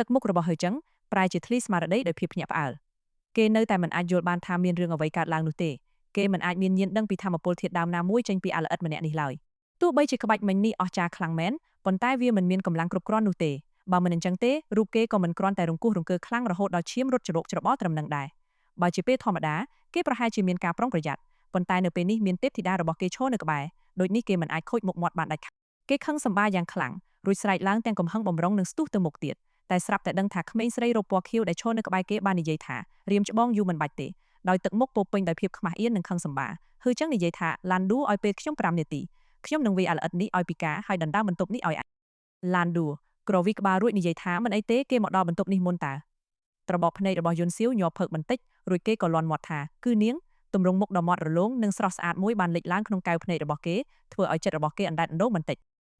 ទឹកមុខរបស់ហើយចឹងប្រែជាធ្លីស្មារតីដោយភាពភ្ញាក់ផ្អើលគេនៅតែមិនអាចយល់បានថាមានរឿងអ្វីកើតឡើងនោះទេគេមិនអាចមានញៀនដឹងពីធម្មពលធាតុដើមណាមួយចេញពីអាល្អិតម្នាក់នេះឡើយទោះបីជាក្បាច់មិញនេះអស្ចារ្យខ្លាំងមែនប៉ុន្តែវាមិនមានកម្លាំងគ្រប់គ្រាន់នោះទេបើមិនអញ្ចឹងទេរូបគេក៏មិនគ្រាន់តែរង្គោះរង្គើខ្លាំងរហូតដល់ឈាមរត់ច្រោកច្របល់ត្រឹមនឹងដែរបើជាពេលធម្មតាគេប្រហែលជាមានការប្រុងប្រយ័ត្នប៉ុន្តែនៅពេលនេះមានទេពធីតារបស់គេឈរនៅក្បែរដូចនេះគេមិនអាចខូចមុខមាត់បានដាច់ខាតគេខឹងសម្បាយ៉ាងខ្លាំងរួចស្រែកឡើងទាំងកំហឹងបំរុងនិងស្ទុះទៅមុខទៀតតែស្រាប់តែដឹងថាក្មេងស្រីរពណ៌ខៀវដែលឈរនៅក្បែរគេបាននិយាយថារៀមច្បងយូរមិនបាច់ទេដោយទឹកមុខពោពេញដោយភាពខ្មាស់អៀននិងខឹងសម្បាហឺចឹងនិយាយថាឡានឌូឲ្យពេលខ្ញុំ5នាទីខ្ញុំនឹងវាយអាល្អិតនេះឲ្យពីការហើយដណ្ដើមបន្ទប់នេះឲ្យឡានឌូក្រវីក្បាលរួចនិយាយថាមិនអីទេគេមកដល់បន្ទប់នេះមុនតើត្របកភ្នែករបស់យុនសៀវញ័រផឹកបន្តិចរួចគេក៏លាន់មាត់ថាគឺនាងទម្រង់មុខដ៏មាត់រលោងនិងស្រស់ស្អាតមួយបានលេចឡើងក្នុងកែវភ្នែករបស់គេធ្វើឲ្យចិត្តរបស់គេអណ្ដែតអណ្ដូងបន្តិច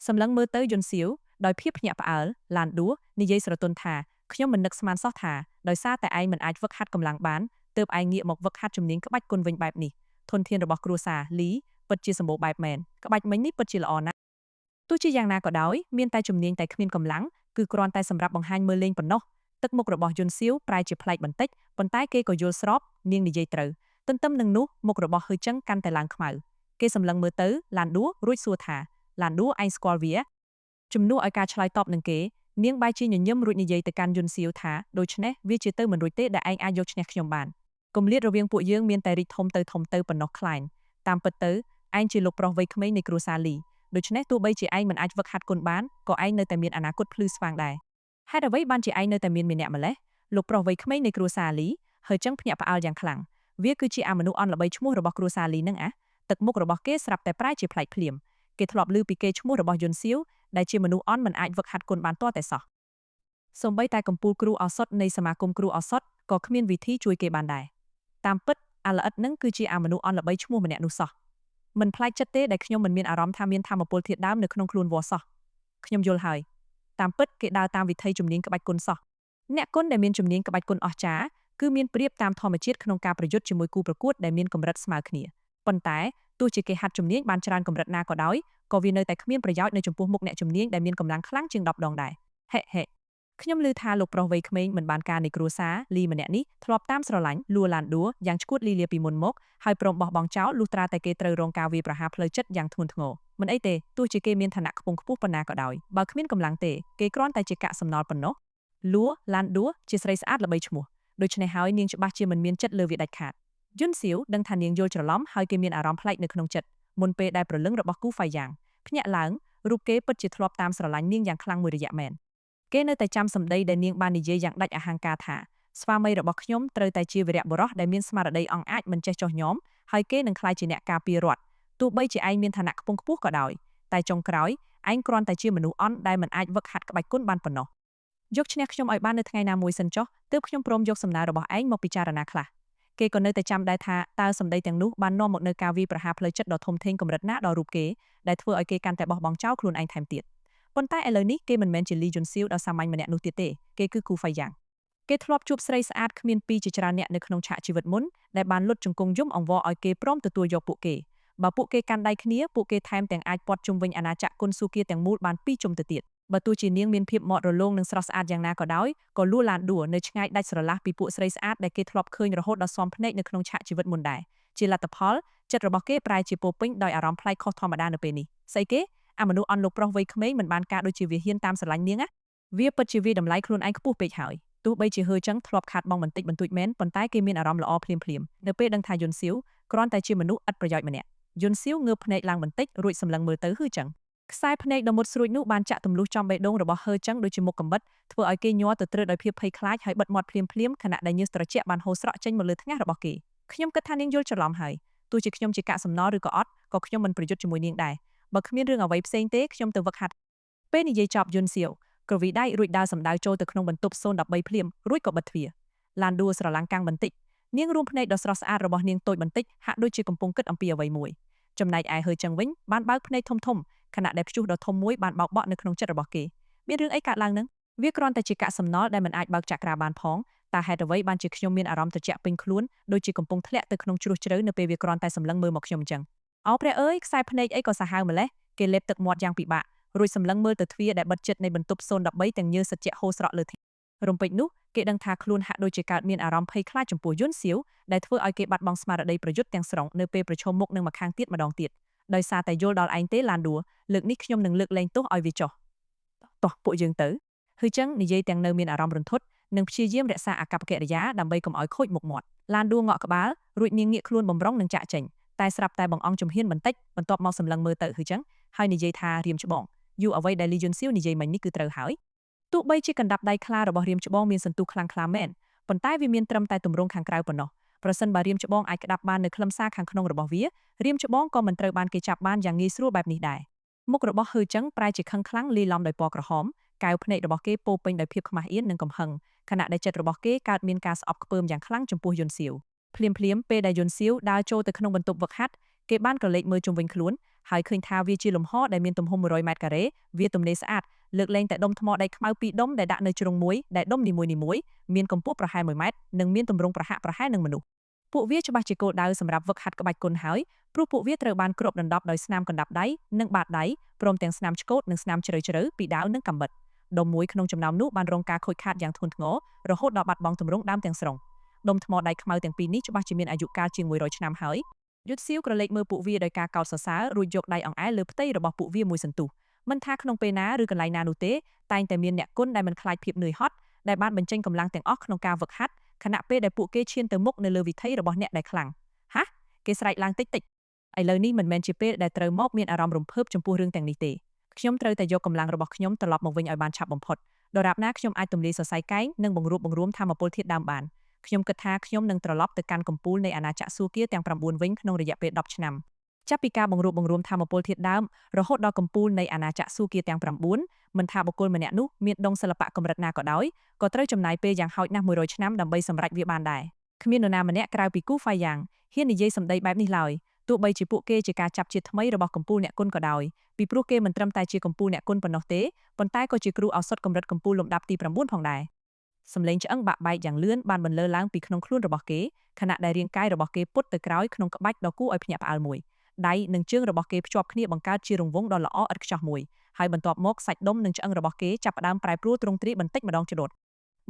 សម្លឹងមើលទៅយុនសៀវដោយភាពភ្ញាក់ផ្អើលឡានឌូនិយាយស្រទន់ថាខ្ញុំមិននឹកស្មានសោះថាដោយសារតែឯងមិនអាចវឹកហាត់កម្លាំងបានទើបឯងងាកមកវឹកហាត់ជំនាញក្បាច់គុណវិញបែបនេះធនធានរបស់គ្រួសារលីពិតជាសម្បូរបែបមែនក្បាច់មិញនេះពិតជាល្អណាស់ទោះជាយ៉ាងណាក៏ដោយមានតែជំនាញតែគ្មានកម្លាំងគឺគ្រាន់តែសម្រាប់បង្ហាញមើលលេងប៉ុណ្ណោះទឹកមុខរបស់យុនសៀវប្រែជាប្លែកបន្តិចប៉ុន្តែគេក៏យល់ស្របនាងនិយាយត្រូវទន្ទឹមនឹងនោះមុខរបស់ហឺចឹងកាន់តែឡើងខ្មៅគេសម្លឹងមើលទៅឡានឌូរួចសួរថាឡានឌូឯងស្គាល់វាជំនួសឲ្យការឆ្លើយតបនឹងគេនាងបែរជាញញឹមរួចនិយាយទៅកាន់យុនសៀវថាដូច្នេះវាជាទៅមិនរួចទេដែលឯងអាចយកឈ្នះខ្ញុំបានគម្លាតរវាងពួកយើងមានតែរីកធំទៅប៉ុណ្ណោះខ្លាញ់តាមពិតទៅឯងជាលោកប្រុសវ័យក្មេងនៃគ្រួសារលីដូច្នេះទោះបីជាឯងមិនអាចវឹកហាត់គុណបានក៏ឯងនៅតែមានអនាគតភ្លឺស្វាងដែរហេតុអ្វីបានជាឯងនៅតែមានម្នាក់ម្លេះលោកប្រុសវ័យក្មេងនៃគ្រួសារលីហើយចឹងភ្ញាក់ផ្អើលយ៉ាងខ្លាំងវាគឺជាអាមនុស្សអន់ល្បីឈ្មោះរបស់គ្រួសារលីនឹងទឹកមុខរបស់គេស្រាប់តែប្រែជាប្លែកភ្លាមគេធ្លាប់ឮពីគេឈ្មោះរបស់យុនសៀវដែលជាមនុស្សអន់មិនអាចវឹកហាត់គុណបានទាល់តែសោះសូម្បីតែកម្ពុជាគ្រូឱសថនៃសមាគមគ្រូឱសថក៏គ្មានវិធីជួយគេបានដែរតាមពិតអាល្អិតនឹងគឺជាអាមនុស្សអន់ល្បីឈ្មោះម្នាក់នោះសោះមិនប្លែកចិត្តទេដែលខ្ញុំមិនមានអារម្មណ៍ថាមានធម៌ពលធាតុដើមនៅក្នុងខ្លួនវ៉សោះខ្ញុំយល់ហើយតាមពិតគេដើរតាមវិធីជំនាញក្បាច់គុណសោះអ្នកគុណដែលមានជំនាញក្បាច់គុណអស្ចារ្យគឺមានប្រៀបតាមធម្មជាតិក្នុងការប្រយុទ្ធជាមួយគូប្រកួតដែលមានកម្រិតស្មើគ្នាប៉ុន្តែទោះជាគេហាត់ជំនាញបានច្រើនកម្រិតណាក៏ដោយក៏វានៅតែគ្មានប្រយោជន៍នៅចំពោះមុខអ្នកជំនាញដែលមានកម្លាំងខ្លាំងជាង10 ដងដែរហេខ្ញុំឮថាលោកប្រុសវ័យក្មេងមិនបានការនៃគ្រួសារលីម្នាក់នេះធ្លាប់តាមស្រឡាញ់លួឡានឌួយ៉ាងឈួតលីលាពីមុនមកហើយព្រមបោះបង់ចោលលុះត្រាតែគេត្រូវរងការវាយប្រហារផ្លូវចិត្តយ៉ាងធ្ងន់ធ្ងរមិនអីទេទោះជាគេមានឋានៈខ្ពង់ខ្ពស់ប៉ុណ្ណាក៏ដោយបើគ្មានកម្លាំងទេគេគ្រាន់តែជាកាកសំណល់ប៉ុណ្ណោះលួឡានឌួជាស្រីស្អាតល្បីឈ្មោះដូច្នេះហើយនាងច្បាស់ជាមិនមានចិត្តលើវាដាច់ខាតយុនសៀវដឹងថានាងយល់ច្រឡំហើយគេមានអារម្មណ៍ប្លែកនៅក្នុងចិត្តមុនពេលដែលប្រលឹងរបស់គូហ្វៃយ៉ាងភ្ញាក់ឡើងរូបគេពិតជាធ្លាប់តាមស្រឡាញ់នាងយ៉ាងខ្លាំងមួយរយៈមែនគេនៅតែចាំសម្ដីដែលនាងបាននិយាយយ៉ាងដាច់អហង្ការថាស្វាមីរបស់ខ្ញុំត្រូវតែជាវីរៈបុរសដែលមានស្មារតីអង់អាចមិនចេះចោះញោមហើយគេនឹងក្លាយជាអ្នកការពាររដ្ឋទោះបីជាឯងមានឋានៈខ្ពង់ខ្ពស់ក៏ដោយតែចុងក្រោយឯងគ្រាន់តែជាមនុស្សអន់ដែលមិនអាចវឹកហាត់ក្បាច់គុណបានប៉ុណ្ណោះយកឈ្នះខ្ញុំឲ្យបាននៅថ្ងៃណាមួយសិនចុះទើបខ្ញុំព្រមយកសំណើរបស់ឯងមកពិចារណាខ្លះគេក៏នៅតែចាំដែរថាតើសម្ដីទាំងនោះបាននាំមកនៅការវាយប្រហារផ្លូវចិត្តដ៏ធំធេងកម្រិតណាដល់រូបគេដែលធ្វើឲ្យគេកាន់តែបោះបង់ចោលខ្លួនឯងថែមទៀតប៉ុន្តែឥឡូវនេះគេមិនមែនជាលីយុនសៀវដ៏សាមញ្ញម្នាក់នោះទៀតទេគេគឺគូហ្វៃយ៉ាងគេធ្លាប់ជួបស្រីស្អាតគ្មានពីរជាច្រើនអ្នកនៅក្នុងឆាកជីវិតមុនដែលបានលុតជង្គង់យំអង្វរឲ្យគេព្រមទទួលយកពួកគេបើពួកគេកាន់ដៃគ្នាពួកគេថែមទាំងអាចពាត់ជុំវិញអាណាចក្រគុនស៊ូគាទាំងមូលបានពីរជុំទៅទៀតបើទោះជានាងមានភាពមាត់រលោងនិងស្រស់ស្អាតយ៉ាងណាក៏ដោយក៏លួឡានឌួនៅឆ្ងាយដាច់ស្រឡះពីពួកស្រីស្អាតដែលគេធ្លាប់ឃើញរហូតដល់ស៊ាំភ្នែកនៅក្នុងឆាកជីវិតមុនដែរជាលទ្ធផលចិត្តរបស់គេប្រែជាពោពេញដោយអារម្មណ៍ប្លែកខុសធម្មតានៅពេលនេះស្អីគេអាមនុស្សអន់លោកប្រុសវ័យក្មេងមិនបានការដូចជាវាហ៊ានតាមស្រឡាញ់នាងវាពិតជាវាតម្លៃខ្លួនឯងខ្ពស់ពេកហើយទោះបីជាហឺចឹងធ្លាប់ខាតបង់បន្តិចបន្តួចមែនប៉ុន្តែគេមានអារម្មណ៍ល្អភ្លាមនៅពេលដឹងថាយុនសៀវគ្រាន់តែជាមនុស្សឥតប្រយោជន៍ម្នាក់យុនសៀវងើបភ្នែកឡើងបន្តិចរួចសម្លឹងមើលទៅហឺចឹងខ្សែភ្នែកដ៏មុតស្រួចនោះបានចាក់ទម្លុះចំបេះដូងរបស់ហឺចឹងដូចជាមុខកំបិតធ្វើឲ្យគេញ័រទៅត្រើតដោយភាពភ័យខ្លាចហើយបិទមាត់ភ្លាមខណៈដែលញើសត្រជាក់បានហូរស្រក់ចេញមកលើថ្ងាសរបស់គេខ្ញុំគិតថានាងយល់ច្រឡំហើយទោះជាខ្ញុំជាកាកសំណល់ឬក៏អត់ក៏ខ្ញុំមិនប្រយុទ្ធជាមួយនាងដែរបើគ្មានរឿងអ្វីផ្សេងទេខ្ញុំទៅវឹកហាត់ពេលនិយាយចប់យុនសៀវក្រវីដៃរួចដើរសម្ដៅចូលទៅក្នុងបន្ទប់013ភ្លាមរួចក៏បិទទ្វារឡានឌួស្រឡាំងកាំងបន្តិចនាងរួមភ្នែកដ៏ស្រស់ស្អាតរបស់នាងតូចបន្តិចហាក់ដូចជាកំពុងគិតអំពីអ្វីមួយចំណែកឯហឺចឹងវិញបានបើកភ្នែកធំខណៈដែលព្យុះដ៏ធំមួយបានបោកបក់នៅក្នុងចិត្តរបស់គេមានរឿងអីកើតឡើងនឹងវាគ្រាន់តែជាកាកសំណល់ដែលមិនអាចបើកចក្រាបានផងតើហេតុអ្វីបានជាខ្ញុំមានអារម្មណ៍ត្រជាក់ពេញខ្លួនដូចជាកំពុងធ្លាក់ទៅក្នុងជ្រោះជ្រៅនៅពេលវាគ្រាន់តែសម្លឹងមើលមកខ្ញុំអញ្ចឹងអោព្រះអើយខ្សែភ្នែកអីក៏សាហាវម្លេះគេលេបទឹកមាត់យ៉ាងពិបាករួចសម្លឹងមើលទៅទ្វារដែលបិទជិតនៃបន្ទប់013ទាំងញើសត្រជាក់ហូរស្រក់លើ រំពេចនោះគេដឹងថាខ្លួនហាក់ដូចជាកើតមានអារម្មណ៍ភ័យខ្លាចចំពោះយន្តសៀវដែលធ្វើឲ្យគេបាត់បង់ស្មារតីប្រយុទ្ធទាំងស្រុងនៅពេលប្រឈមមុខនឹងម្ខាងទៀតម្ដងទៀតដោយសារតែយល់ដល់ឯងទេឡានដួលើកនេះខ្ញុំនឹងលើកលែងទោសឲ្យវាចុះតោះពួកយើងទៅហឺចឹងនិយាយទាំងនៅមានអារម្មណ៍រន្ធត់និងព្យាយាមរក្សាអាកប្បកិរិយាដើម្បីកុំឲ្យខូចមុខមាត់ឡានដួងក់ក្បាលរួចនាងងាកខ្លួនបំរុងនឹងចាក់ចេញតែស្រាប់តែបង្អង់ជំហានបន្តិចបន្ទាប់មកសម្លឹងមើលទៅហឺចឹងហើយនិយាយថារៀមច្បងយូអ្វីដែលលីយុនសៀវនិយាយមិញនេះគឺត្រូវហើយទោះបីជាកណ្ដាប់ដៃខ្លារបស់រៀមច្បងមានសន្ទុះខ្លាំងខ្លាមែនប៉ុន្តែវាមានត្រឹមតែទម្រង់ខាងក្រៅប៉ុណ្ណោះប្រសិនបើរៀមច្បងអាចក្តាប់បាននៅខ្លឹមសារខាងក្នុងរបស់វារៀមច្បងក៏មិនត្រូវបានគេចាប់បានយ៉ាងងាយស្រួលបែបនេះដែរមុខរបស់ហឺចឹងប្រែជាខឹងខ្លាំងលាយឡំដោយពណ៌ក្រហមកែវភ្នែករបស់គេពោពេញដោយភាពខ្មាស់អៀននិងកំហឹងខណៈដែលចិត្តរបស់គេកើតមានការស្អប់ខ្ពើមយ៉ាងខ្លាំងចំពោះយុនសៀវភ្លាមពេលដែលយុនសៀវដើរចូលទៅក្នុងបន្ទប់ហ្វឹកហាត់គេបានក្រឡេកមើលជុំវិញខ្លួនហើយឃើញថាវាជាលំហដែលមានទំហំ100ម៉ែត្រការ៉េវាទំនេរស្អាតលើកលែងតែដុំថ្មដែកខ្មៅ2ដុំដែលដាក់នៅជ្រុងមួយដែលដុំនីមួយៗមានកម្ពស់ប្រហែល1ម៉ែត្រនិងមានទម្រង់ប្រហាក់ប្រហែលនឹងមនុស្សពួកវាច្បាស់ជាគោលដៅសម្រាប់ហ្វឹកហាត់ក្បាច់គុនហើយព្រោះពួកវាត្រូវបានគ្របដណ្ដប់ដោយស្នាមកណ្ដាប់ដៃនិងបាតដៃព្រមទាំងស្នាមឆ្កូតនិងស្នាមជ្រៅៗពីដាវនិងកាំបិតដុំមួយក្នុងចំណោមនោះបានរងការខូចខាតយ៉ាងធ្ងន់ធ្ងររហូតដល់បាត់បង់ទម្រង់ដើមទាំងស្រុងដុំថ្មដែកខ្មៅទាំងពីរនេះច្បាស់ជាមានអាយុកាលជាង100ឆ្នាំហើយយុទ្ធសៀវក្រឡេកមើលពួកវាដោយការកោតសរសើររួចយកដៃអង្អែលលើផ្ទៃរបស់ពួកវាមួយសន្ទុះមិនថាក្នុងពេលណាឬកន្លែងណានោះទេតែងតែមានអ្នកគុនដែលមិនខ្លាចភាពនឿយហត់ដែលបានបញ្ចេញកម្លាំងទាំងអស់ក្នុងការហ្វឹកហាត់ខណៈពេលដែលពួកគេឈានទៅមុខនៅលើវិថីរបស់អ្នកដែលខ្លាំងហាគេស្រែកឡើងតិចឥឡូវនេះមិនមែនជាពេលដែលត្រូវមកមានអារម្មណ៍រំភើបចំពោះរឿងទាំងនេះទេខ្ញុំត្រូវតែយកកម្លាំងរបស់ខ្ញុំត្រឡប់មកវិញឲ្យបានឆាប់បំផុតដរាបណាខ្ញុំអាចទម្លាយសរសៃកែងនិងបង្រួបបង្រួមធម៌ពលធាតុដើមបានខ្ញុំគិតថាខ្ញុំនឹងត្រឡប់ទៅកាន់កំពូលនៃអាណាចក្រសួគ៌ទាំង9វិញក្នុងរយៈពេល10ឆ្នាំចាប់ពីការបង្រួបបង្រួមធម៌ពលធាតុដើមរហូតដល់កំពូលនៃអាណាចក្រសួគ៌ទាំង9មិនថាបុគ្គលម្នាក់នោះមានដងសិល្បៈកម្រិតណាក៏ដោយក៏ត្រូវចំណាយពេលយ៉ាងហោចណាស់100ឆ្នាំដើម្បីសម្រេចវាបានដែរគ្មាននរណាម្នាក់ក្រៅពីគូហ្វាយ៉ាងហ៊ាននិយាយសម្ដីបែបនេះឡើយទោះបីជាពួកគេជាការចាប់ជាតិថ្មីរបស់កំពូលអ្នកគុនក៏ដោយពីព្រោះគេមិនត្រឹមតែជាកំពូលអ្នកគុនប៉ុណ្ណោះទេប៉ុន្តែក៏ជាគ្រូឱសថកម្រិតកំពូលលំដាប់ទី9ផងដែរសម្លេងឆ្អឹងបាក់បែកយ៉ាងលឿនបានបន្លឺឡើងពីក្នុងខ្លួនរបស់គេខណៈដែលរាងកាយរបស់គេពុតទៅក្រោយក្នុងក្បាច់ដ៏គួរឲ្យភ្ញាក់ផ្អើលមួយដៃនិងជើងរបស់គេភ្ជាប់គ្នាបង្កើតជារង្វង់ដ៏ល្អឥតខ្ចោះមួយហើយបន្ទាប់មកសាច់ដុំនិងឆ្អឹងរបស់គេចាប់ផ្ដើមប្រែប្រួលទ្រង់ទ្រាយបន្តិចម្ដងចដុត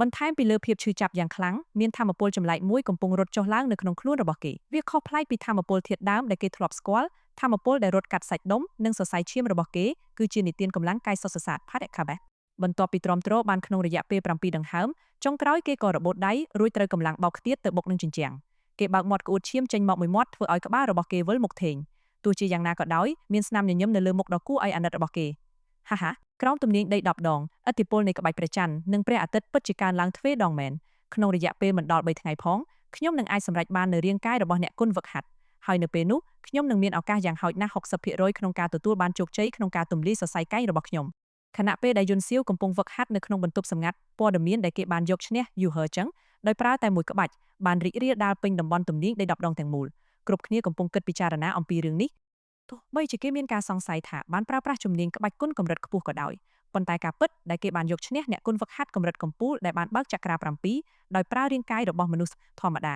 បន្ថែមពីលើភាពឈឺចាប់យ៉ាងខ្លាំងមានធម៌ពលចម្លែកមួយកំពុងរត់ចុះឡើងនៅក្នុងខ្លួនរបស់គេវាខុសប្លែកពីធម៌ពលធាតុដើមដែលគេធ្លាប់ស្គាល់ធម៌ពលដែលរត់កាត់សាច់ដុំនិងសរសៃឈាមរបស់គេគឺជានិទានកម្លាំងកាយសុទ្ធសាស្ត្រ Padekabeh បន្ទាប់ពីទ្រាំទ្របានក្នុងរយៈពេល7ដង្ហើមចុងក្រោយគេក៏របូតដៃរួចត្រូវកម្លាំងបោកខ្ទាតទៅបុកនឹងជញ្ជាំងគេបើកមាត់ក្អួតឈាមចេញមកមួយមាត់ធ្វើឲ្យក្បាលរបស់គេវិលមុខធេងទោះជាយ៉ាងណាក៏ដោយមានស្នាមញញឹមនៅលើមុខដ៏គួរឲ្យអាណិតរបស់គេហាក្រោមទំនាញដី10ដងឥទ្ធិពលនៃក្បាច់ព្រះច័ន្ទនិងព្រះអាទិត្យពិតជាកើនឡើងទ្វេដងមែនក្នុងរយៈពេលមិនដល់3ថ្ងៃផងខ្ញុំនឹងអាចសម្រេចបាននៅរាងកាយរបស់អ្នកគុនហ្វឹកហាត់ហើយនៅពេលនោះខ្ញុំនឹងមានឱកាសយ៉ាងហោចណាស់ 60% ក្នុងការទទួលបានជោគជ័យក្នុងការទម្លាយសរសៃកែងរបស់ខ្ញុំខណៈពេលដែលយុនសៀវកំពុងហ្វឹកហាត់នៅក្នុងបន្ទប់សម្ងាត់ព័ត៌មានដែលគេបានយកឈ្នះយូហឺចឹងដោយប្រើតែមួយក្បាច់បានរីករាលដាលពេញតំបន់ទំនាញដី10ដងទាំងមូលគ្រប់គ្នាកំពុងគិតពិចារណាអំពីរឿងនេះទោះបីជាគេមានការសង្ស័យថាបានប្រើប្រាស់ជំនាញក្បាច់គុនកម្រិតខ្ពស់ក៏ដោយប៉ុន្តែការពិតដែលគេបានយកឈ្នះអ្នកគុនហ្វឹកហាត់កម្រិតកំពូលដែលបានបើកចក្រា7ដោយប្រើរាងកាយរបស់មនុស្សធម្មត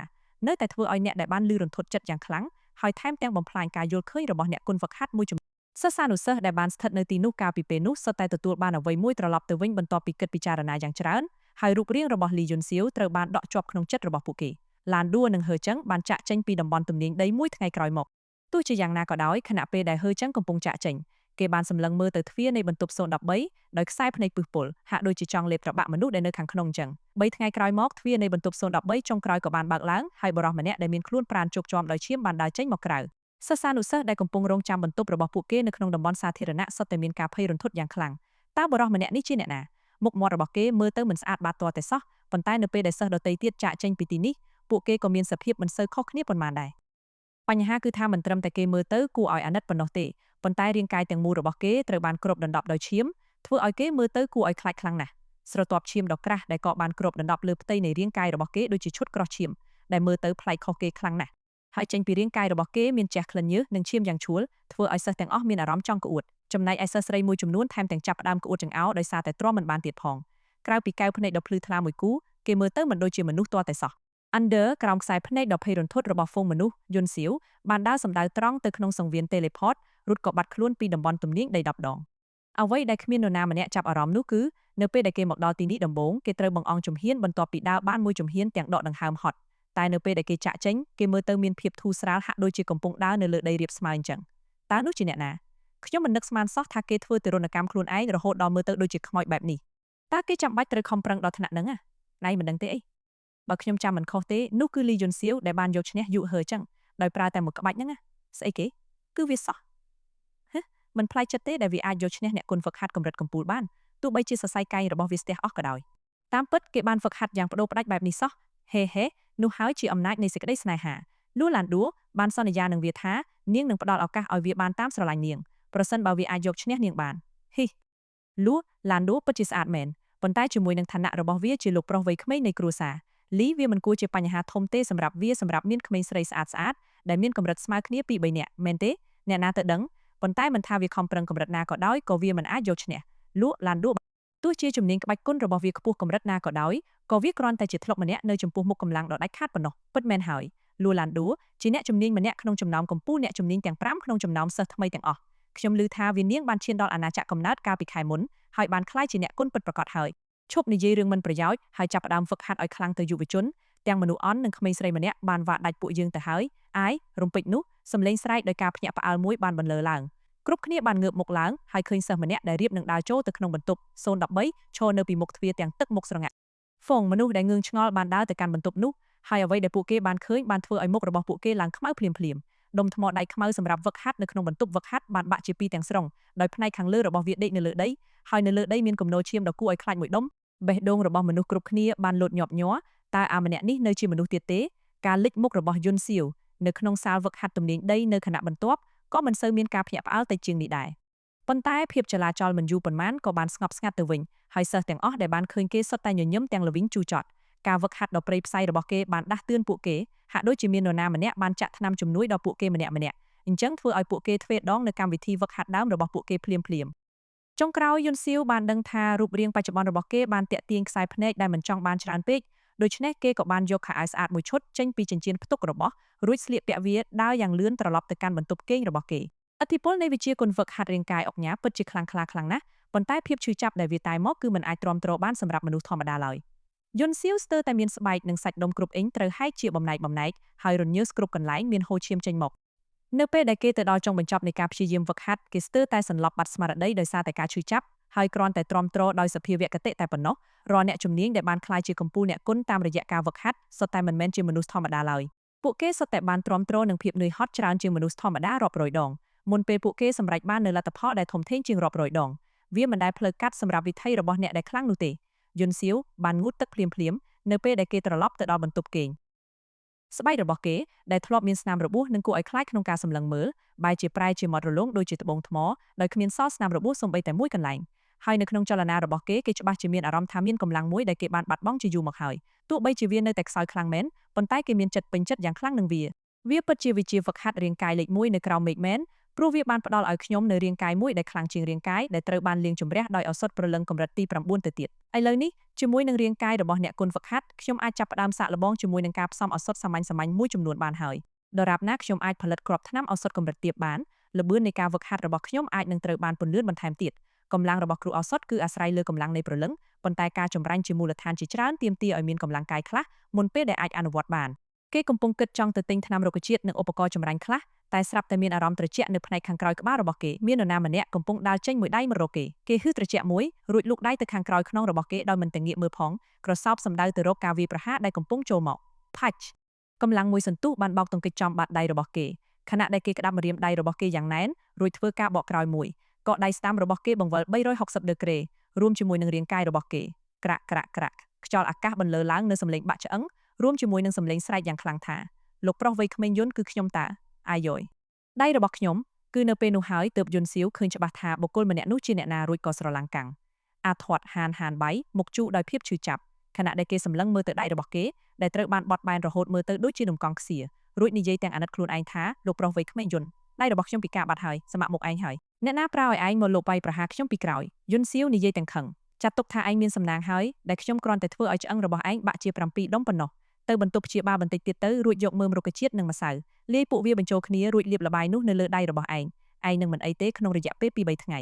ានៅតែធ្វើឲ្យអ្នកដែលបានលឺរន្ធត់ចិត្តយ៉ាងខ្លាំងហើយថែមទាំងបំផ្លាញការយល់ឃើញរបស់អ្នកគុនហ្វឹកហាត់មួយចំនួនសិស្សានុសិស្សដែលបានស្ថិតនៅទីនោះកាលពីពេលនោះសុទ្ធតែទទួលបានអ្វីមួយត្រឡប់ទៅវិញបន្ទាប់ពីគិតពិចារណាយ៉ាងច្រើនហើយរូបរាងរបស់លីយុនសៀវត្រូវបានដកជាប់ក្នុងចិត្តរបស់ពួកគេឡានដួនិងហឺចឹងបានចាក់ចេញពីតំបន់ទំនាញដីមួយថ្ងៃក្រោយមកទោះជាយ៉ាងណាក៏ដោយខណៈពេលដែលហឺចឹងកំពុងចាក់ចេញគេបានសម្លឹងមើលទៅទ្វារនៃបន្ទប់013ដោយខ្សែភ្នែកពឹសពុលហាក់ដូចជាចង់លេបត្របាក់មនុស្សដែលនៅខាងក្នុងចឹង3ថ្ងៃក្រោយមកទ្វារនៃបន្ទប់013ចុងក្រោយក៏បានបើកឡើងហើយបរិសម្នាក់ដែលមានខ្លួនប្រាណជោគជាំដោយឈាមបានដើរចេញមកក្រៅសិស្សានុសិស្សដែលកំពុងរងចាំបន្ទប់របស់ពួកគេនៅក្នុងតំបន់សាធារណៈសុទ្ធតែមានការភ័យរន្ធត់យ៉ាងខ្លាំងតើបរិសម្នាក់នេះជាអ្នកណាមុខមាត់របស់គេមើលទៅមិនស្អាតបាតទាល់តែសោះប៉ុន្តែនៅពេលដែលសិស្សដទៃទៀតចាក់ចេញពីទីនេះពួកគេក៏មានសភាពមិនសូវខុសគ្នាប៉ុន្មានដែរបញ្ហាគឺថាមិនត្រឹមតែគេមើលទៅគួរឲ្យអាណិតប៉ុណ្ណោះទេប៉ុន្តែរាងកាយទាំងមូលរបស់គេត្រូវបានគ្របដណ្ដប់ដោយឈាមធ្វើឲ្យគេមើលទៅគួរឲ្យខ្លាចខ្លាំងណាស់ស្រទាប់ឈាមដ៏ក្រាស់ដែលក៏បានគ្របដណ្ដប់លើផ្ទៃនៃរាងកាយរបស់គេដូចជាឈុតក្រោះឈាមដែលមើលទៅប្លែកខុសគេខ្លាំងណាស់ហើយចេញពីរាងកាយរបស់គេមានជះក្លិនញើសនិងឈាមយ៉ាងឆួលធ្វើឲ្យសិស្សទាំងអស់មានអារម្មណ៍ចង់ក្អួតចំណែកឯសិស្សស្រីមួយចំនួនថែមទាំងចាប់ផ្ដើមក្អួតចង្អោរដោយសារតែទ្រាំមិនបានទៀតផងក្រៅពីកែវភ្នែកដ៏ភ្លឺថ្លាមួយគូគេមើលទៅមិនដូចជាមនុស្សទាល់តែសោះ Under ក្រោមខ្សែភ្នែកដ៏ភ័យរន្ធត់របស់ហ្វូងមនុស្សយុនសៀវបានដើរសម្ដៅត្រង់ទៅក្នុងសង្វៀន Teleport រត់ក៏បាត់ខ្លួនពីតំបន់ទំនាញដី10ដងអ្វីដែលគ្មាននរណាម្នាក់ចាប់អារម្មណ៍នោះគឺ នៅពេលដែលគេមកដល់ទីនេះដំបូងគេត្រូវបង្អង់ជំហានបន្ទាប់ពីដើរបានមួយជំហានទាំងដកដង្ហើមហត់តែនៅពេលដែលគេចាក់ចេញគេមើលទៅមានភាពធូរស្រាលហាក់ដូចជាកំពុងដើរនៅលើដីរាបស្មើអញ្ចឹងតើនោះជាអ្នកណាខ្ញុំមិននឹកស្មានសោះថាគេធ្វើទារុណកម្មខ្លួនឯងរហូតដល់មើលទៅដូចជាខ្មោចបែបនេះតើគេចាំបាច់ត្រូវខំប្រឹងដល់ថ្នាក់ហ្នឹងណៃមិនដឹងទេអីបើខ្ញុំចាំមិនខុសទេនោះគឺលីយុនសៀវដែលបានយកឈ្នះយុហឺចឹងដោយប្រើតែមួយក្បាច់ហ្នឹងស្អីគេគឺវាសោះមិនផ្លែកចិត្តទេដែលវាអាចយកឈ្នះអ្នកគុណហ្វឹកហាត់កម្រិតកំពូលបានទោះបីជាសរសៃកែងរបស់វាស្ទះអស់ក៏ដោយតាមពិតគេបានហ្វឹកហាត់យ៉ាងបដូរផ្ដាច់បែបនេះសោះហេនោះហើយជាអំណាចនៃសេចក្តីស្នេហាលូឡានឌូបានសន្យានឹងវាថានាងនឹងផ្ដល់ឱកាសឲ្យវាបានតាមស្រឡាញ់នាងប្រសិនបើវាអាចយកឈ្នះនាងបានហ៊ីលូឡានឌូពិតជាស្អាតមែនប៉ុន្តែជាមួយនឹងឋានៈរបស់វាជាលោកប្រុសវ័យក្មេងនៃគ្រួសារលីវាមិនគួរជាបញ្ហាធំទេសម្រាប់វាសម្រាប់មានក្មេងស្រីស្អាតដែលមានកម្រិតស្មើគ្នាពី3នាក់មែនទេអ្នកណាទៅដឹងប៉ុន្តែមិនថាវាខំប្រឹងកម្រិតណាក៏ដោយក៏វាមិនអាចយកឈ្នះលក់ឡានឌូទោះជាជំនាញក្បាច់គុណរបស់វាខ្ពស់កម្រិតណាក៏ដោយក៏វាគ្រាន់តែជាធ្លុកម្នាក់នៅចំពោះមុខកម្លាំងដ៏ដាច់ខាតប៉ុណ្ណោះពិតមែនហើយលូឡានឌូជាអ្នកជំនាញម្នាក់ក្នុងចំណោមកម្ពុជាអ្នកជំនាញទាំង5ក្នុងចំណោមសិស្សថ្មីទាំងអស់ខ្ញុំឮថាវានាងបានឈានដល់អាណាចក្រកំណើតកាលពីខែមុនហើយបានក្លាយជាអ្នកគុណពិតប្រាកដហើយឈប់និយាយរឿងមិនប្រយោជន៍ហើយចាប់ផ្ដើមហ្វឹកហាត់ឲ្យខ្លាំងទៅយុវជនទាំងមនុស្សអន់និងក្មេងស្រីម្នាក់បានវាដាច់ពួកយើងទៅហើយអាយរំពេចនោះសំឡេងស្រែកដោយការភ្ញាក់ផ្អើលមួយបានបន្លឺឡើងគ្រប់គ្នាបានងើបមុខឡើងហើយឃើញសិស្សម្នាក់ដែលរៀបនឹងដើរចូលទៅក្នុងបន្ទប់013ឈរនៅពីមុខទ្វារទាំងទឹកមុខស្រងាត់ហ្វុងមនុស្សដែលងឿងឆ្ងល់បានដើរទៅកាន់បន្ទប់នោះហើយអ្វីដែលពួកគេបានឃើញបានធ្វើឲ្យមុខរបស់ពួកគេឡើងខ្មៅភ្លាមដុំថ្មដៃខ្មៅសម្រាប់វឹកហាត់នៅក្នុងបន្ទប់វឹកហាត់បានបាក់ជាពីរទាំងស្រុងដោយផ្នែកខាងលើរបស់វាដេកនៅលើដីហើយនៅលើដីមានគំនរឈាមដ៏គួរឲ្យខ្លាចមួយដុំបេះដូងរបស់មនុស្សគ្រប់គ្នាបានលោតញាប់ញ័រតើអាម្នាក់នេះនៅជាមនុស្សទៀតទេការលិចមុខរបស់យុនសៀវនៅក្នុងសាលវឹកហាត់ទំនាញដីនៅខណៈបន្ទាប់ក៏មិនសូវមានការភ្ញាក់ផ្អើលតែជាងនេះដែរប៉ុន្តែភាពចលាចលមិនយូរប៉ុន្មានក៏បានស្ងប់ស្ងាត់ទៅវិញហើយសិស្សទាំងអស់ដែលបានឃើញគេសុទ្ធតែញញឹមទាំងល្វីងជូរចត់ការវឹកហាត់ដ៏ព្រៃផ្សៃរបស់គេបានដាស់តឿនពួកគេហាក់ដូចជាមាននរណាម្នាក់បានចាក់ថ្នាំជំនួយដល់ពួកគេម្នាក់អញ្ចឹងធ្វើឲ្យពួកគេទ្វេដងនៅកម្មវិធីវឹកហាត់ដើមរបស់ពួកគេភ្លាមចុងក្រោយយុនសៀវបានដឹងថារូបរាងបច្ចុប្បន្នរបស់គេបានតាក់ទាញខ្សែភ្នែកដែលមិនចង់បានច្រើនពេកដូច្នេះគេក៏បានយកខោអាវស្អាតមួយឈុតចេញពីចិញ្ចៀនផ្ទុករបស់រួចស្លៀកពាក់វាដើរយ៉ាងលឿនត្រឡប់ទៅកាន់បន្ទប់គេងរបស់គេឥទ្ធិពលនៃវិជាគុណវឹកហាត់រាងកាយអុកញ៉ាពិតជាខ្លាំងក្លាខ្លាំងណាស់ប៉ុន្តែភាពឈឺចាប់ដែលវាតែមកគឺមិនអាចទ្រាំទ្របានសម្រាប់មនុស្សធម្មតាឡើយយុនសៀវស្ទើរតែមានស្បែកនិងសាច់ដុំគ្រប់អ៊ីងត្រូវហែកជាបំណែកហើយរញើសគ្រប់កន្លែងមានហូរឈាមចេញមកនៅពេលដែលគេទៅដល់ចុងបញ្ចប់នៃការព្យាយាមវឹកហាត់គេស្ទើរតែសន្លប់បាត់ស្មារតីដោយសារតែការឈឺចាប់ហើយគ្រាន់តែទ្រាំទ្រដោយសភាវគតិតែប៉ុណ្ណោះរាល់អ្នកជំនាញដែលបានក្លាយជាកម្ពុជាអ្នកគុណតាមរយៈការវឹកហាត់សុទ្ធតែមិនមែនជាមនុស្សធម្មតាឡើយពួកគេសុទ្ធតែបានទ្រាំទ្រនឹងភាពនឿយហត់ច្រើនជាងមនុស្សធម្មតារាប់រយដងមុនពេលពួកគេសម្រេចបាននូវលទ្ធផលដែលធំធេងជាងរាប់រយដងវាមិនដែលផ្លូវកាត់សម្រាប់វិថីរបស់អ្នកដែលខ្លាំងនោះទេយុនសៀវបានងូតទឹកភ្លាមនៅពេលដែលគេត្រឡប់ទៅដល់បន្ទប់គេងស្បែករបស់គេដែលធ្លាប់មានស្នាមរបួសនិងគួរឲ្យខ្លាចក្នុងការសម្លឹងមើលបែរជាប្រែជាមាត់រលោងដូចជាត្បូងថ្មដោយគ្មានសល់ស្នាមរបួសសូម្បីតែមួយកន្លែងហើយនៅក្នុងចលនារបស់គេច្បាស់ជាមានអារម្មណ៍ថាមានកម្លាំងមួយដែលគេបានបាត់បង់ជាយូរមកហើយទោះបីជាវានៅតែខ្សោយខ្លាំងមែនប៉ុន្តែគេមានចិត្តពេញចិត្តយ៉ាងខ្លាំងនឹងវាពិតជាវិជាហ្វឹកហាត់រាងកាយលេខ1នៅក្រៅមេឃមែនព្រោះវាបានផ្ដល់ឲ្យខ្ញុំនៅរាងកាយមួយដែលខ្លាំងជាងរាងកាយដែលត្រូវបានលាងជម្រះដោយឱសថព្រលឹងកម្រិតទី9ទៅទៀតឥឡូវនេះជាមួយនឹងរាងកាយរបស់អ្នកគុណហ្វឹកហាត់ខ្ញុំអាចចាប់ផ្ដើមសាកល្បងជាមួយនឹងការផ្សំឱសថសាមញ្ញមួយចំនួនបានហើយដរាបណាខ្ញុំអាចផលិតគ្រាប់ថ្នាំឱសថកម្រិតទាបបានល្បឿននៃការហ្វឹកហាត់របស់ខ្ញុំអាចនឹងត្រូវបានពន្លឿនបន្ថែមទៀតកម្លាំងរបស់គ្រូឱសថគឺអាស្រ័យលើកម្លាំងនៃព្រលឹងប៉ុន្តែការចម្រាញ់ជាមូលដ្ឋានជាច្រើនទាមទារឲ្យមានកម្លាំងកាយខ្លះមុនពេលដែលអាចអនុវត្តបានគេកំពុងគិតចង់ទៅទិញថ្នាំរុក្ខជាតិនិងឧបករណ៍ចម្រាញ់ខ្លះតែស្រាប់តែមានអារម្មណ៍ត្រជាក់នៅផ្នែកខាងក្រោយក្បាលរបស់គេមាននរណាម្នាក់កំពុងដើរចេញមួយដៃមករកគេហឺត្រជាក់មួយរួចលូកដៃទៅខាងក្រោយខ្នងរបស់គេដោយមិនទាំងងាកមើលផងក្រសោបសំដៅទៅរកការវាយប្រហារដែលកំពុងចូលមកផាច់កម្លាំងមួយសន្ទុះបានបោកទង្គិចចំបាតដៃរបស់គេខណៈដែលគេក្តាប់ម្រាមដៃរបស់គេយ៉ាងណែនរួចធ្វើការបកក្រោយមួយកកដៃស្ដាំរបស់គេបង្វិល360ដឺក្រេរួមជាមួយនឹងរាងកាយរបស់គេក្រាក់ខ្យល់អាកាសបន្លឺឡើងនៅសំឡេងបាក់ឆ្អឹងរួមជាមួយនឹងសំឡេងស្រែកយ៉ាងខ្លាំងថាលោកប្រុសវ័យក្មេងយុនគឺខ្ញុំតាអាយ៉យដៃរបស់ខ្ញុំគឺនៅពេលនោះហើយទើបយុនសៀវឃើញច្បាស់ថាបុគ្គលម្នាក់នោះជាអ្នកណារួចក៏ស្រឡាំងកាំងអាធាត់ហានបៃមុខជូរដោយភាពឈឺចាប់ខណៈដែលគេសម្លឹងមើលទៅដៃរបស់គេដែលត្រូវបានបត់បែនរហូតមើលទៅដូចជានំកង់ខ្សៀរួចនិយាយទាំងអាណិតខ្លួនឯងថាលោកប្រុសវ័យក្មេងយុនដៃរបស់ខ្ញុំពិការបាត់ហើយស្ម័គ្រមុខឯងហើយអ្នកណាប្រោឲ្យឯងមកលបបាយប្រហារខ្ញុំពីក្រោយយុនសៀវនិយាយទាំងខឹងចាត់ទុកថាឯងមានសំណាងហើយដែលខ្ញុំគ្រាន់តែធ្វើឲ្យឆ្អឹងរបស់ឯងបាក់ជា7ដុំប៉ុណ្ណោះទៅបន្ទប់ព្យាបាលបន្តិចទៀតទៅរួចយកមើមរុក្ខជាតិនិងម្សៅលាយពួកវាបញ្ចូលគ្នារួចលាបល្បាយនោះនៅលើដៃរបស់ឯងនឹងមិនអីទេក្នុងរយៈពេល2-3ថ្ងៃ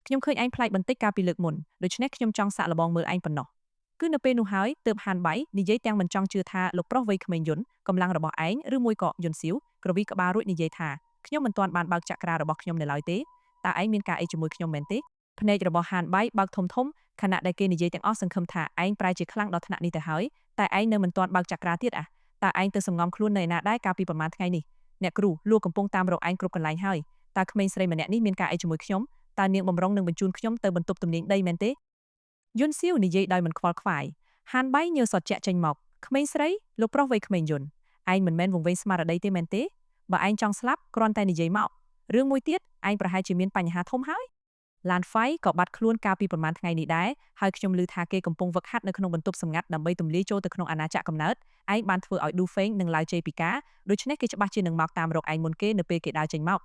ខ្ញុំឃើញឯងប្លែកបន្តិចកាលពីលើកមុនដូច្នេះខ្ញុំចង់សាកល្បងមើលឯងប៉ុណ្ណោះគឺនៅពេលនោះហើយទើបហានបៃនិយាយទាំងមិនចង់ជឿថាលោកប្រុសវ័យក្មេងយន្តកម្លាំងរបស់ឯងឬមួយក៏យន្តសៀវក្រវីក្បាលរួចនិយាយថាខ្ញុំមិនទាន់បានបើកចក្រារបស់ខ្ញុំនៅឡើយទេតើឯងមានការអីជាមួយខ្ញុំមែនទេភ្នែករបស់ហានបៃបើកធំធំខណៈដែលគេនិយាយទាំងអស់សង្ឃឹមថាឯងប្រែជាខ្លាំងដល់ថ្នាក់នេះទៅហើយតែឯងនៅមិនទាន់បើកចក្រាទៀតតើឯងទៅសំងំខ្លួននៅឯណាដែរកាលពីប្រហែលថ្ងៃនេះអ្នកគ្រូលួកំពុងតាមរកឯងគ្រប់កន្លែងហើយតើក្មេងស្រីម្នាក់នេះមានការអីជាមួយខ្ញុំតើនាងបំរុងនឹងបញ្ជូនខ្ញុំទៅបន្ទប់ទំនាញដីមែនទេយន្តសៀវនិយាយដោយមិនខ្វល់ខ្វាយហានបៃញើសសជាក់ចេញមកក្មេងស្រីលោកប្រុសវ័យក្មេងយន្តឯងមិនមែនវង្វេងស្មារតីទេមែនទេបើឯងចង់ស្លាប់គ្រាន់តែនិយាយមករឿងមួយទៀតឯងប្រហែលជាមានបញ្ហាធំហើយឡានហ្វៃក៏បាត់ខ្លួនកាលពីប្រហែលថ្ងៃនេះដែរហើយខ្ញុំឮថាគេកំពុងវឹកហាត់នៅក្នុងបន្ទប់សម្ងាត់ដើម្បីទម្លាយចូលទៅក្នុងអាណាចក្រកំណើតឯងបានធ្វើឲ្យឌូហ្វេងនិងឡាវជេពីកាដូច្នេះគេច្បាស់ជានឹងមកតាមរកឯងមុនគេនៅពេលគេដើរចេញមក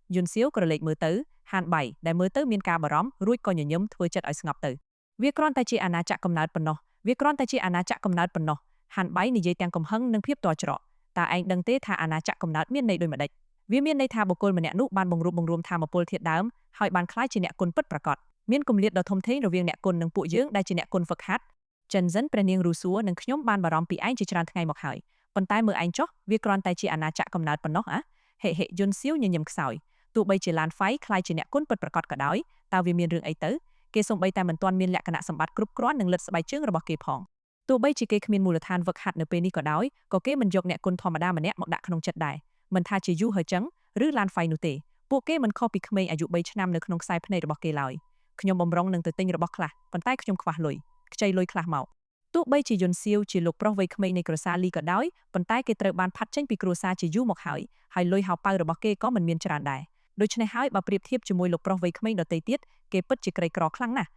យន្តសៀវក្រឡេកមើលទៅហានបៃដែលមើលទៅមានការបារម្ភរួចក៏ញញឹមធ្វើចិត្តឲ្យស្ងប់ទៅវាគ្រាន់តែជាអាណាចក្រកំណើតប៉ុណ្ណោះហានបៃនិយាយទាំងកំហឹងនិងភាពតច្រកតើឯងដឹងទេថាអាណាចក្រកំណើតមានន័យដូចម្ដេចវាមានន័យថាបុគ្គលម្នាក់នោះបានបង្រួបបង្រួមថាមពលធាតុដើមហើយបានក្លាយជាអ្នកគុណពិតប្រាកដមានគម្លាតដ៏ធំធេងរវាងអ្នកគុណនិងពួកយើងដែលជាអ្នកគុណហ្វឹកហាត់ចិនសិនព្រះនាងរូសួរនិងខ្ញុំបានបារម្ភពីឯងជាច្រើនថ្ងៃមកហើយប៉ុន្តែមើលឯងចុះវាគ្រាន់តែជាអាណាចក្រកំណើតប៉ុណ្ណោះហេយន្តសៀវញញឹមខ្សោយទោះបីជាឡានហ្វៃក្លាយជាអ្នកគុណពិតប្រាកដក៏ដោយតើវាមានរឿងអីទៅគេសូម្បីតែមិនទាន់មានលក្ខណៈសម្បត្តិគ្រប់គ្រាន់នឹងលិទ្ធស្បែកជើងរបស់គេផងទោះបីជាគេគ្មានមូលដ្ឋានវឹកហាត់នៅពេលនេះក៏ដោយក៏គេមិនយកអ្នកគុណធម្មតាម្នាក់មកដាក់ក្នុងចិត្តដែរមិនថាជាយូហឺចឹងឬឡានហ្វៃនោះទេពួកគេមិនខុសពីក្មេងអាយុ3ឆ្នាំនៅក្នុងខ្សែភ្នែករបស់គេឡើយខ្ញុំបំរុងនឹងទៅទិញរបស់ខ្លះប៉ុន្តែខ្ញុំខ្វះលុយខ្ចីលុយខ្លះមកទោះបីជាយន្តសៀវជាលោកប្រុសវ័យក្មេងនៃគ្រួសារលីក៏ដោយប៉ុន្តែគេត្រូវបានផាត់ចេញពីគ្រួសារជាយូរមកហើយលុយហោប៉ៅរបស់គេក៏មិនមានច្រើនដែរដូច្នេះហើយបើប្រៀបធៀបជាមួយលោកប្រុសវ័យក្មេងដទៃទៀតគេពិតជាក្រីក្រខ្លាំងណាស់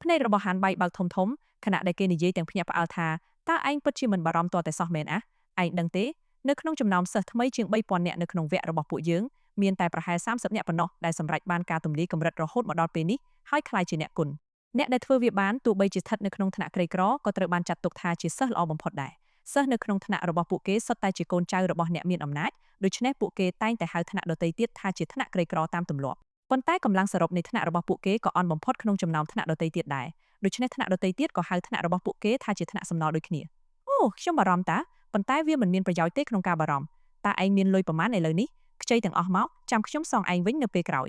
ភ្នែករបស់ហានបៃបើកធំធំខណៈដែលគេនិយាយទាំងភ្ញាក់ផ្អើលថាតើឯងពិតជាមិនបារម្ភទាល់តែសោះមែនឯងដឹងទេនៅក្នុងចំណោមសិស្សថ្មីជាង 3000 នាក់នៅក្នុងវគ្គរបស់ពួកយើងមានតែប្រហែល30នាក់ប៉ុណ្ណោះដែលសម្រេចបានការទម្លាយកម្រិតរហូតមកដល់ពេលនេះហើយក្លាយជាអ្នកគុណអ្នកដែលធ្វើវាបានទោះបីជាស្ថិតនៅក្នុងឋានៈក្រីក្រក៏ត្រូវបានចាត់ទុកថាជាសិស្សល្អបំផុតដែរសិស្សនៅក្នុងឋានៈរបស់ពួកគេសុទ្ធតែជាកូនចៅរបស់អ្នកមានអំណាចដូច្នេះពួកគេតែងតែហៅឋានៈដទៃទៀតថាជាឋានៈក្រីក្រតាមទម្លាប់ប៉ុន្តែកម្លាំងសរុបនៃឋានៈរបស់ពួកគេក៏អន់បំផុតក្នុងចំណោមឋានៈដទៃទៀតដែរដូច្នេះឋានៈដទៃទៀតក៏ហៅឋានៈរបស់ពួកគេថាជាឋានៈសំណល់ដូចគ្នាអូខ្ញុំបារម្ភតាប៉ុន្តែវាមិនមានប្រយោជន៍ទេក្នុងការបារម្ភតើឯងមានលុយប្រមាណឥឡូវនេះខ្ចីទាំងអស់មកចាំខ្ញុំសងឯងវិញនៅពេលក្រោយ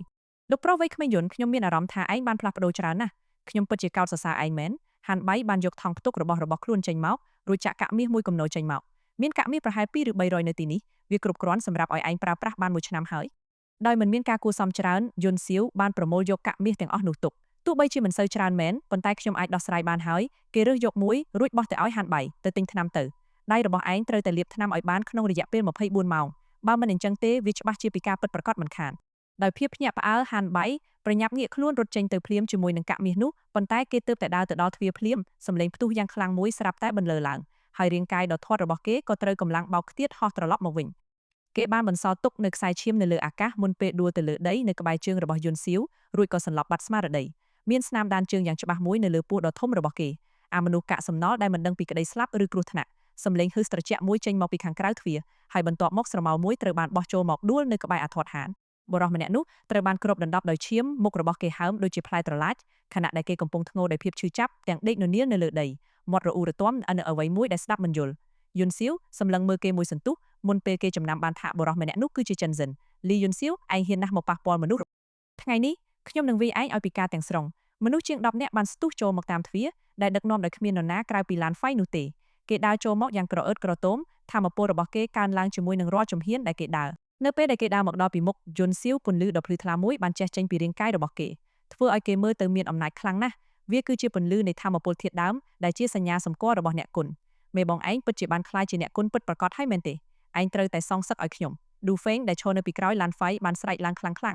លោកប្រុសវ័យក្មេងយន្តខ្ញុំមានអារម្មណ៍ថាឯងបានផ្លាស់ប្ដូរច្រើនណាស់ខ្ញុំពិតជាកោតសរសើរឯងមែនហានបៃបានយកថង់ផ្ទុករបស់ខ្លួនចេញមករួចចាក់កាក់មាសមួយគំនរចេញមកមានកាក់មាសប្រហែល2ឬ300នៅទីនេះវាគ្រប់គ្រាន់សម្រាប់ឲ្យឯងប្រើប្រាស់បាន1ឆ្នាំហើយដោយមិនមានការគួរសមច្រើនយន្តសៀវបានប្រមូលយកកាក់មាសទាំងអស់នោះទុកទោះបីជាមិនសូវច្រើនមែនប៉ុន្តែខ្ញុំអាចដោះស្រាយបានហើយគេរើសយកមួយរួចបោះទៅឲ្យហានបៃទៅទិញថ្នាំទៅដៃរបស់ឯងត្រូវតែលាបថ្នាំឲ្យបានក្នុងរយៈពេល24ម៉ោងបើមិនអញ្ចឹងទេវាច្បាស់ជាពីការពិតប្រាកដមិនខានដោយភាពភ្ញាក់ផ្អើលហានបៃប្រញាប់ងាកខ្លួនរត់ចេញទៅភ្លាមជាមួយនឹងកាក់មាសនោះប៉ុន្តែគេទើបតែដើរទៅដល់ទ្វារភ្លាមសម្លេងផ្ទុះយ៉ាងខ្លាំងមួយស្រាប់តែបន្លឺឡើងហើយរាងកាយដ៏ធាត់របស់គេក៏ត្រូវកម្លាំងបោកខ្ទាតហោះត្រឡប់មកវិញគេបានបន្សល់ទុកនៅខ្សែឈាមនៅលើអាកាសមុនពេលដួលទៅលើដីនៅក្បែរជើងរបស់យន្តសៀវរួចក៏សន្លប់បាត់ស្មារតីមានស្នាមដានជើងយ៉ាងច្បាស់មួយនៅលើពោះដ៏ធំរបស់គេអាមនុស្សកាក់សំណល់ដែលមិនដឹងពីក្តីស្លាប់ឬគ្រោះថ្នាក់សម្លេងហឹសត្រជាក់មួយចេញមកពីខាងក្រៅទ្វារហើយបន្ទាប់មកស្រមោលមួយត្រូវបានបោះចូលមកដួលនៅក្បែរអាធាត់ហានបុរសម្នាក់នោះត្រូវបានគ្របដណ្ដប់ដោយឈាមមុខរបស់គេហើមដូចជាផ្លែត្រឡាចខណៈដែលគេកំពុងធ្ងោដោយភាពឈឺចាប់ទាំងដេកននៀលនៅលើដីមាត់រអ៊ូរទាំនៅអ្វីមួយដែលស្ដាប់មិនយល់យន្តសៀវសម្លឹងមើលគេមួយសន្ទុះមុនពេលគេចំណាំបានថាបុរសម្នាក់នោះគឺជាចិនសិនលីយន្តសៀវឯងហ៊ានណាស់មកប៉ះពាល់មនុស្សថ្ងៃនេះខ្ញុំនឹងវាយឯងឲ្យពិការទាំងស្រុងមនុស្សជាង10នាក់បានស្ទុះចូលមកតាមទ្វារដែលដឹកនាំដោយគ្មាននរណាក្រៅពីឡានហ្វៃនោះទេគេដើរចូលមកយ៉ាងក្រអឺតក្រទមថាមពលរបស់គេកើនឡើងជាមួយនឹងរាល់ជំហានដែលគេដើរនៅពេលដែលគេដើរមកដល់ពីមុខយន្តសៀវពន្លឺដ៏ភ្លឺថ្លាមួយបានចេះចេញពីរាងកាយរបស់គេធ្វើឲ្យគេមើលទៅមានអំណាចខ្លាំងណាស់វាគឺជាពន្លឺនៃថាមពលធាតុដើមដែលជាសញ្ញាសម្គាល់របស់អ្នកគុណមេបងឯងពិតជាបានក្លាយជាអ្នកគុណពិតប្រាកដហើយមែនទេឯងត្រូវតែសងសឹកឲ្យខ្ញុំឌូហ្វេងដែលឈរនៅពីក្រោយឡានហ្វៃបានស្រែកឡើងខ្លាំ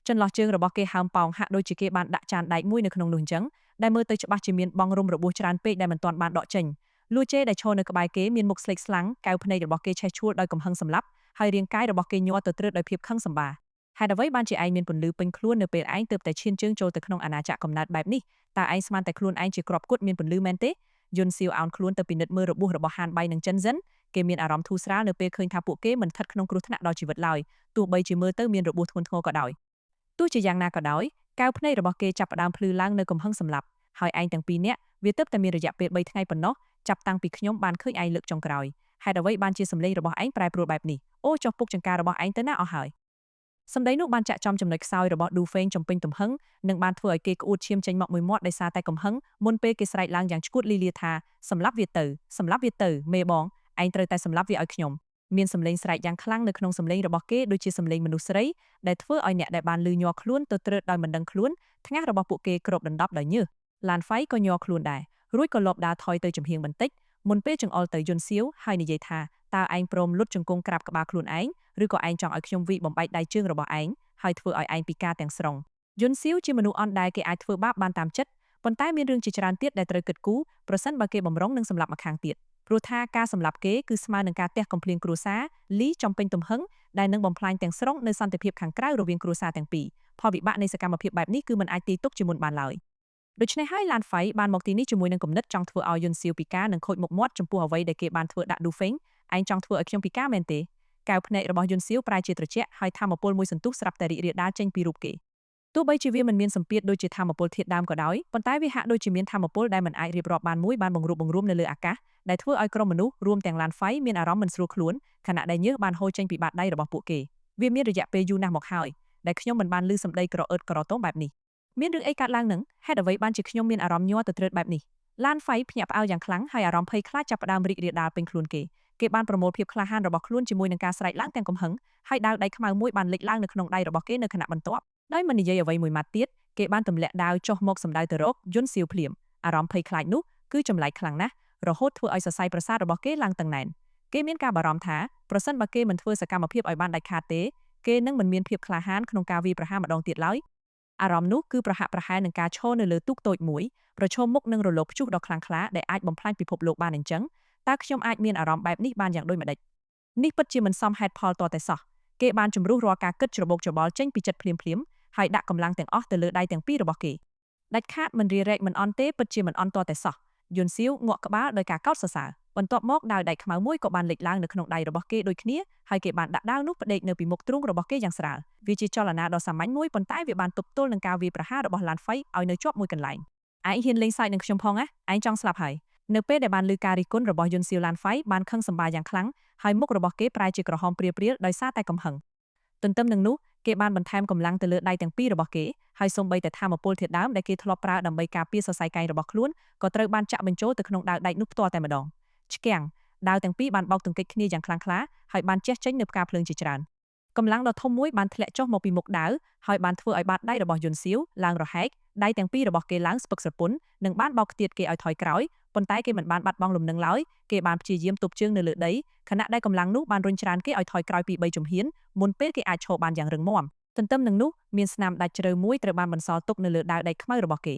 ងចន្លោះជើងរបស់គេហើមប៉ោងហាក់ដូចជាគេបានដាក់ចានដែកមួយនៅក្នុងនោះអញ្ចឹងដែលមើលទៅច្បាស់ជាមានបង់រុំរបួសច្រើនពេកដែលមិនទាន់បានដកចេញលួជេដែលឈរនៅក្បែរគេមានមុខស្លេកស្លាំងកែវភ្នែករបស់គេឆេះឆួលដោយកំហឹងសម្លាប់ហើយរាងកាយរបស់គេញ័រទៅត្រើតដោយភាពខឹងសម្បារហេតុអ្វីបានជាឯងមានពន្លឺពេញខ្លួននៅពេលឯងទើបតែឈានជើងចូលទៅក្នុងអាណាចក្រកំណើតបែបនេះតើឯងស្មានតែខ្លួនឯងជាក្របគត់មានពន្លឺមែនទេយន្តសៀវអោនខ្លួនទៅពិនិត្យមើលរបួសរបស់ហានបៃនិងចិនសិនគេមានអារម្មណ៍ធូរស្រាលនៅពេលឃើញថាពួកគេមិនស្ថិតក្នុងគ្រោះថ្នាក់ដល់ជីវិតឡើយទោះបីជាមើលទៅមានរបួសធ្ងន់ធ្ងរក៏ដោយទោះជាយ៉ាងណាក៏ដោយ កែវភ្នែករបស់គេចាប់ផ្ដើមភ្លឺឡើងនៅកំហឹងសម្លាប់ហើយឯងទាំងពីរនាក់វាទើបតែមានរយៈពេល3ថ្ងៃប៉ុណ្ណោះចាប់តាំងពីខ្ញុំបានឃើញឯងលើកចុងក្រោយហេតុអ្វីបានជាសម្លេងរបស់ឯងប្រែប្រួលបែបនេះអូចុះពុកចង្ការរបស់ឯងទៅណាអស់ហើយសម្ដីនោះបានចាក់ចំចំណុចខ្សោយរបស់ឌូហ្វេងចំពេញទំហឹងនិងបានធ្វើឲ្យគេក្អួតឈាមចេញមកមួយមាត់ដោយសារតែកំហឹងមុនពេលគេស្រែកឡើងយ៉ាងឈួតលីលាថាសម្លាប់វាទៅមេបងឯងត្រូវតែសម្លាប់វាឲ្យខ្ញុំមានសម្លេងស្រែកយ៉ាងខ្លាំងនៅក្នុងសម្លេងរបស់គេដូចជាសម្លេងមនុស្សស្រីដែលធ្វើឲ្យអ្នកដែលបានលឺញ័រខ្លួនទៅត្រើតដោយមិនដឹងខ្លួនថ្ងាសរបស់ពួកគេគ្របដណ្ដប់ដោយញើសឡានហ្វៃក៏ញ័រខ្លួនដែររួចក៏លបដើរថយទៅចំហៀងបន្តិចមុនពេលចង្អុលទៅយុនសៀវហើយនិយាយថាតើឯងព្រមលុតជង្គង់ក្រាបក្បាលខ្លួនឯងឬក៏ឯងចង់ឲ្យខ្ញុំវិបំបែកដៃជើងរបស់ឯងហើយធ្វើឲ្យឯងពិការទាំងស្រុងយុនសៀវជាមនុស្សអន់ដែលគេអាចធ្វើបាបបានតាមចិត្តប៉ុន្តែមានរឿងជាច្រើនទៀតដែលត្រូវគិតគូរប្រសិនបើគេបំរុងនឹងសម្លាប់ម្ខាងទៀតព្រោះថាការសម្លាប់គេគឺស្មើនឹងការទះកំភ្លៀងគ្រួសារលីចំពេញទំហឹងដែលនឹងបំផ្លាញទាំងស្រុងនៅសន្តិភាពខាងក្រៅរវាងគ្រួសារទាំងពីរផលវិបាកនៃសកម្មភាពបែបនេះគឺមិនអាចទាយទុកជាមុនបានឡើយដូច្នេះហើយឡានហ្វៃបានមកទីនេះជាមួយនឹងគំនិតចង់ធ្វើឲ្យយុនសៀវពិការនិងខូចមុខមាត់ចំពោះអ្វីដែលគេបានធ្វើដាក់ឌូហ្វេងឯងចង់ធ្វើឲ្យខ្ញុំពិការមែនទេកែវភ្នែករបស់យុនសៀវប្រែជាត្រជាក់ហើយថាមពលមួយសន្ទុះស្រាប់តែរីករាលដាលចេញពីរូបគេទោះបីជាវាមិនមានសម្ពាធដូចជាថាមពលធាតុដើមក៏ដោយប៉ុន្តែវាហាក់ដូចជាមានថាមពលដែលមិនអាចរៀបរាប់បានមួយបានបង្រួបបង្រួមនៅលើអាកាសដែលធ្វើឲ្យក្រុមមនុស្សរួមទាំងឡានហ្វៃមានអារម្មណ៍មិនស្រួលខ្លួនខណៈដែលញើសបានហូរចេញពីបាតដៃរបស់ពួកគេវាមានរយៈពេលយូរណាស់មកហើយដែលខ្ញុំមិនបានឮសម្ដីក្រអឺតក្រទមបែបនេះមានរឿងអីកើតឡើងនឹងហេតុអ្វីបានជាខ្ញុំមានអារម្មណ៍ញ័រទៅត្រើតបែបនេះឡានហ្វៃភ្ញាក់ផ្អើលយ៉ាងខ្លាំងហើយអារម្មណ៍ភ័យខ្លាចចាប់ផ្ដើមរីករាលដាលពេញខ្លួនគេបានប្រមូលភាពក្លាហានរបស់ខ្លួនជាមួយនឹងការស្រែកឡើងទាំងកំហឹងហើយដាវដៃខ្មៅមួយបានលេចឡើងនៅក្នុងដៃរបស់គេនៅខណៈបន្ទាប់ដោយមិននិយាយអ្វីមួយម៉ាត់ទៀតគេបានទម្លាក់ដាវចុះមកសម្ដៅទៅរកយុនសៀវភ្លាមអារម្មណ៍ភ័យខ្លាចនោះគឺចម្លែកខ្លាំងណាស់រហូតធ្វើឲ្យសរសៃប្រសាទរបស់គេឡើងតឹងណែនគេមានការបារម្ភថាប្រសិនបើគេមិនធ្វើសកម្មភាពឲ្យបានដាច់ខាតទេគេនឹងមិនមានភាពក្លាហានក្នុងការវាយប្រហារម្ដងទៀតឡើយអារម្មណ៍នោះគឺប្រហាក់ប្រហែលនឹងការឈរនៅលើទូកតូចមួយប្រឈមមុខនឹងរលកព្យុះដ៏ខ្លាំងក្លាដែលអាចបំផ្លាញពិភពលោកបានអញ្ចឹងតើខ្ញុំអាចមានអារម្មណ៍បែបនេះបានយ៉ាងដូចម្ដេចនេះពិតជាមិនសមហេតុផលតតែសោះគេបានជំរុះរាល់ការគិតច្របូកច្របល់ចេញពីចិត្តភ្លាមៗហើយដាក់កម្លាំងទាំងអស់ទៅលើដៃទាំងពីររបស់គេដាច់ខាតមិនរារែកមិនអន់ទេពិតជាមិនអន់តតែសោះយុនសៀវងក់ក្បាលដោយការកោតសរសើរបន្ទាប់មកដាវដៃខ្មៅមួយក៏បានលេចឡើងនៅក្នុងដៃរបស់គេដូចគ្នាហើយគេបានដាក់ដាវនោះផ្ដេកនៅពីមុខទ្រូងរបស់គេយ៉ាងស្រាលវាជាចលនាដ៏សាមញ្ញមួយប៉ុន្តែវាបានទប់ទល់នឹងការវាយប្រហាររបស់ឡានហ្វៃឲ្យនៅជាប់មួយកន្លែងឯងហ៊ានលេងសើចនឹងខ្ញុំផងណាឯងចង់ស្លាប់ហើយនៅពេលដែលបានឮការរិះគន់របស់យុនសៀវឡានហ្វៃបានខឹងសម្បាយ៉ាងខ្លាំងហើយមុខរបស់គេប្រែជាក្រហមព្រាលៗដោយសារតែកំហឹងទន្ទឹមនឹងនោះគេបានបន្ថែមកម្លាំងទៅលើដៃទាំងពីររបស់គេហើយសូម្បីតែថាមពលធាតុដើមដែលគេធ្លាប់ប្រើដើម្បីការពារសរសៃកែងរបស់ខ្លួនក៏ត្រូវបានចាក់បញ្ចូលទៅក្នុងដាវដែកនោះផ្ទាល់តែម្ដងឆ្គាំងដាវទាំងពីរបានបោកទង្គិចគ្នាយ៉ាងខ្លាំងក្លាហើយបានជះចេញនូវផ្កាភ្លើងជាច្រើនកម្លាំងដ៏ធំមួយបានធ្លាក់ចុះមកពីមុខដាវហើយបានធ្វើឲ្យបាតដៃរបស់យុនសៀវឡើងរហែកដៃទាំងពីររបស់គេឡើងស្ពឹកស្រពន់និងបានបោកខ្ទាតគេឲ្យថយក្រោយប៉ុន្តែគេមិនបានបាត់បង់លំនឹងឡើយគេបានព្យាយាមទប់ជើងនៅលើដីខណៈដែលកម្លាំងនោះបានរុញច្រានគេឲ្យថយក្រោយពី3ជំហានមុនពេលគេអាចឈរបានយ៉ាងរឹងមាំទន្ទឹមនឹងនោះមានស្នាមដាច់ជ្រៅមួយត្រូវបានបន្សល់ទុកនៅលើដាវដែកខ្មៅរបស់គេ